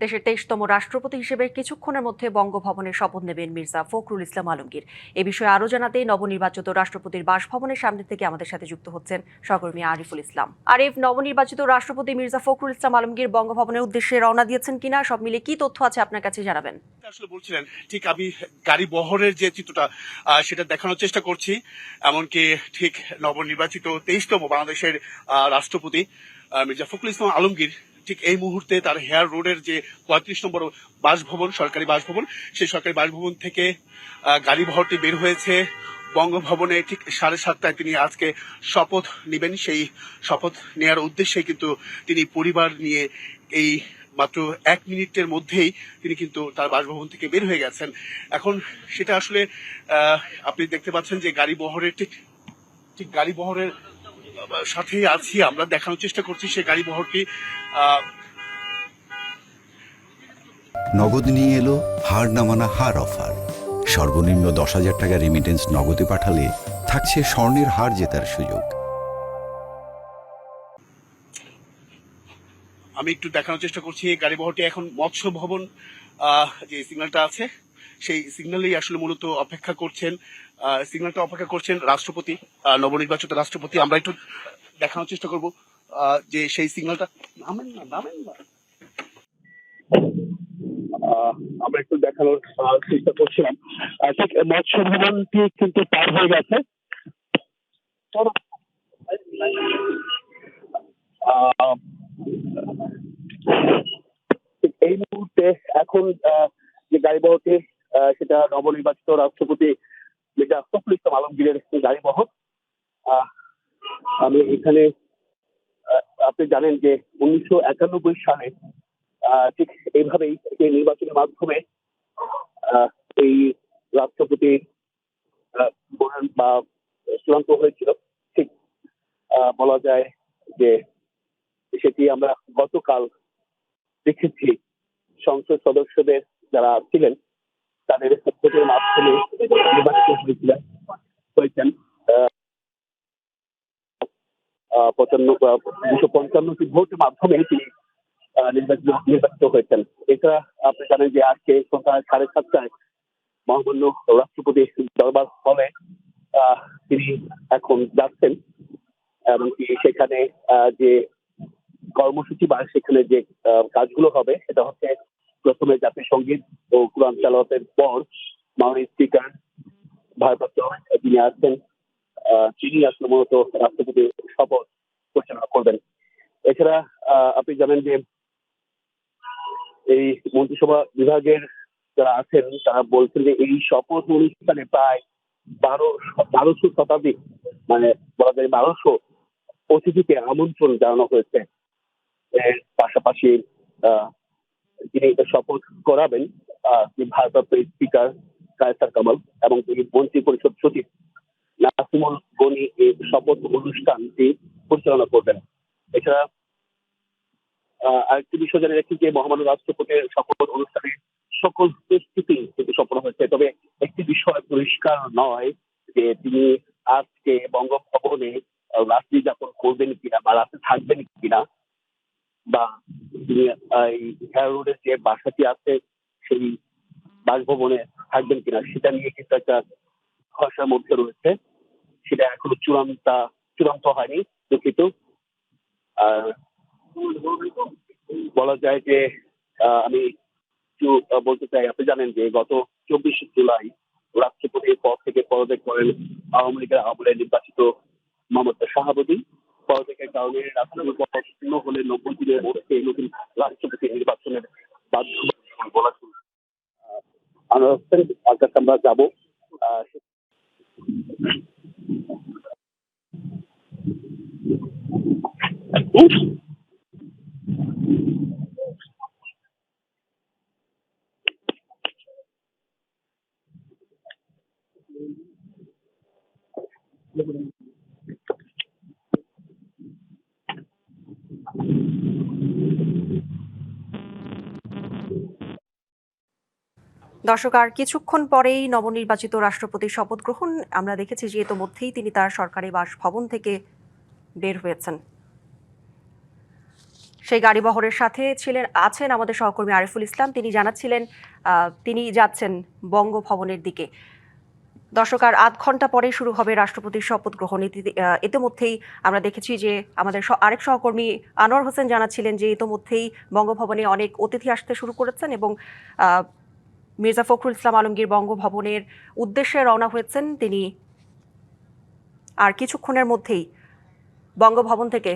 দেশের ২৩তম রাষ্ট্রপতি হিসেবে কিছুক্ষণের মধ্যে বঙ্গভবনে শপথ নেবেন মির্জা ফখরুল ইসলাম আলমগীর। এ বিষয়ে আরও জানাতে নবনির্বাচিত রাষ্ট্রপতির বাসভবনের সামনে থেকে আমাদের সাথে যুক্ত হচ্ছেন সহকর্মী আরিফুল ইসলাম। আরিফ, নবনির্বাচিত রাষ্ট্রপতি মির্জা ফখরুল ইসলাম আলমগীর বঙ্গভবনের উদ্দেশ্যে রওনা দিয়েছেন কিনা, সব মিলে কি তথ্য আছে আপনার কাছে জানাবেন। আসলে বলছিলেন ঠিক আমি গাড়ি বহরের যে চিত্রটা সেটা দেখানোর চেষ্টা করছি। এমনকি ঠিক নবনির্বাচিত ২৩তম বাংলাদেশের রাষ্ট্রপতি মির্জা ফখরুল ইসলাম আলমগীর ঠিক এই মুহূর্তে তার হেয়ার রোডের যে ৩৫ নম্বর বাসভবন, সরকারি বাসভবন, সেই সরকারি বাসভবন থেকে গাড়ি বহরটি বের হয়েছে বঙ্গভবনে। ঠিক ৭:৩০টায় তিনি আজকে শপথ নেবেন। সেই শপথ নেওয়ার উদ্দেশ্যে কিন্তু তিনি পরিবার নিয়ে এই মাত্র ১ মিনিটের মধ্যেই তিনি কিন্তু তার বাসভবন থেকে বের হয়ে গেছেন। এখন সেটা আসলে আপনি দেখতে পাচ্ছেন যে গাড়ি বহরের ঠিক গাড়ি বহরের সাথেই আছি আমরা, দেখানোর চেষ্টা করছি সেই গাড়ি বহরটি। নগদ নিয়ে এলো হার না মানা হার অফার। সর্বনিম্ন ১০,০০০ টাকা রেমিটেন্স নগদে পাঠালে থাকছে স্বর্ণের হার জেতার সুযোগ। আমি একটু দেখানোর চেষ্টা করছি গাড়ি বহরটি এখন মৎস্য ভবন যে সিগন্যালটা আছে সেই সিগন্যালেই আসলে মূলত অপেক্ষা করছেন, সিগন্যালটা অপেক্ষা করছেন রাষ্ট্রপতি, নবনির্বাচিত রাষ্ট্রপতি। আমরা একটু দেখানোর চেষ্টা করব যে সেই সিগন্যালটা নামেন না আমরা একটু দেখানোর চেষ্টা করছিলাম। ঠিক মৎস্য ভবনটি কিন্তু পার হয়ে গেছে। এই মুহূর্তে এখন যে গাড়ি বহরটি সেটা নবনির্বাচিত রাষ্ট্রপতি মির্জা ফখরুল ইসলাম আলমগীরের গাড়ি বহর। আমি এখানে আপনি জানেন যে ১৯৯১ সালে ঠিক এইভাবেই এই নির্বাচনের মাধ্যমে এই রাষ্ট্রপতি বা চূড়ান্ত হয়েছিল। ঠিক বলা যায় যে সেটি আমরা গতকাল দেখেছি সংসদ সদস্যদের যারা ছিলেন তাদের ভোটের মাধ্যমে নির্বাচিত হয়েছেন ২৫৫টি ভোটের মাধ্যমে তিনি নির্বাচিত হয়েছেন। এটা আপনি জানেন যে আজকে সন্ধ্যা ৭:৩০টায় মহামান্য রাষ্ট্রপতি দরবার হলে তিনি এখন যাচ্ছেন এবং সেখানে যে কর্মসূচি বা সেখানে যে কাজগুলো হবে সেটা হচ্ছে প্রথমে জাতীয় সঙ্গীত ও কোরআন তেলাওয়াতের পর মাননীয় স্পিকার ভারপ্রাপ্ত যিনি আছেন তিনি আসলে মূলত রাষ্ট্রপতি শপথ পরিচালনা করবেন। এছাড়া আপনি জানেন যে এই মন্ত্রিসভা বিভাগের যারা আছেন তারা বলছেন যে এই শপথ অনুষ্ঠানে প্রায় ১২০০ শতাধিক, মানে বলা যায় ১২০০ অতিথিকে আমন্ত্রণ জানানো হয়েছে। এর পাশাপাশি যিনি শপথ করাবেন ভারপ্রাপ্ত স্পিকার কায়েসার কামাল এবং তিনি মন্ত্রী পরিষদ সচিব নাসিমুল গনি এই শপথ অনুষ্ঠানটি পরিচালনা করবেন। এছাড়া আরেকটি বিষয় জানিয়ে রাখি যে মহামান্য রাষ্ট্রপতির শপথ অনুষ্ঠানে সকল প্রস্তুতি কিন্তু সম্পন্ন হয়েছে। তবে একটি বিষয় পরিষ্কার নয় যে তিনি আজকে বঙ্গভবনে রাত্রি যাপন করবেন কিনা বা রাতে থাকবেন কিনা, বা তিনি এই হেয়ার রোডের যে বাসাটি আছে সেই বাসভবনে থাকবেন কিনা সেটা নিয়ে কিন্তু একটা ধোঁয়াশার মধ্যে রয়েছে। সেটা এখনো চূড়ান্ত হয়নি, দুঃখিত। আর বলা যায় যে আমি একটু বলতে চাই, আপনি জানেন যে গত ২৪ জুলাই রাষ্ট্রপতির পদ থেকে পদত্যাগ করেন আওয়ামী লীগের আমলে নির্বাচিত মোহাম্মদ শাহাবুদ্দিন। পদত্যাগের কারণে রাষ্ট্রপতি পদ শূন্য হলে ৯০ দিনের মধ্যে নতুন রাষ্ট্রপতি নির্বাচনের বাধ্যবাধকতা বলা শুরু। আমরা যাবো। দর্শক, আর কিছুক্ষণ পরেই নবনির্বাচিত রাষ্ট্রপতির শপথ গ্রহণ। আমরা দেখেছি যে ইতোমধ্যেই তিনি তার সরকারি বাসভবন থেকে বের হয়েছেন। সেই গাড়িবহরের সাথে আছেন আমাদের সহকর্মী আরিফুল ইসলাম। তিনি জানাচ্ছিলেন তিনি যাচ্ছেন বঙ্গভবনের দিকে। দর্শক, আর আধ ঘন্টা পরে শুরু হবে রাষ্ট্রপতির শপথ গ্রহণ। ইতিমধ্যেই আমরা দেখেছি যে আমাদের আরেক সহকর্মী আনোয়ার হোসেন জানাচ্ছিলেন যে ইতিমধ্যেই বঙ্গভবনে অনেক অতিথি আসতে শুরু করেছেন এবং মির্জা ফখরুল ইসলাম আলমগীর বঙ্গভবনের উদ্দেশ্যে রওনা হয়েছেন। তিনি আর কিছুক্ষণের মধ্যেই বঙ্গভবন থেকে